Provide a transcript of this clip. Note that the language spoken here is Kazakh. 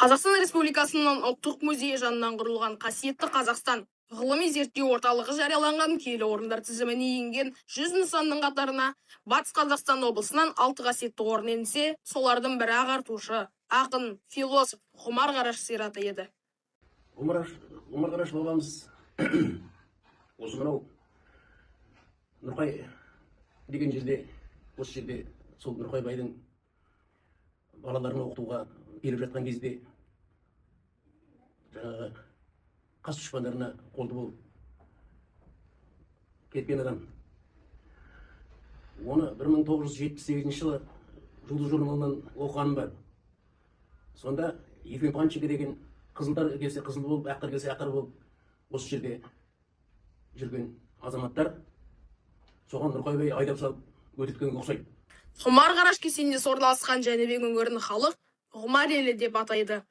Қазақстан Республикасының ұлттық музейі жанынан құрылған қасиетті Қазақстан ғылыми зерттеу орталығы жарияланған киелі орындар тізіміне енген 100 нысанның қатарына Батыс Қазақстан облысынан 6 қасиетті орын енсе, солардың бірі ағартушы, ақын, философ Ғұмар Қараш зираты еді. Ғұмар Қараш бабамыз осы мынау Нұрқай деген жерде, осы жерде сол Нұрқай байдың балаларын оқытуға келіп жатқан кезде жаңағы қас дұшпандарына қолды болып кеткен адам. Оны 1978 жылы Жұлдыз журналынан оқығаным бар. Сонда Ефрем Панченко деген қызылдар келсе қызыл болып, ақыр келсе ақыр болып осы жерде жүрген азаматтар соған Нұрқай бай айдап салып өтеткенге ұқсайды. Ғұмар Қараш кесенесі орналасқан Жәнібек өңірін халық Ғұмар елі деп атайды.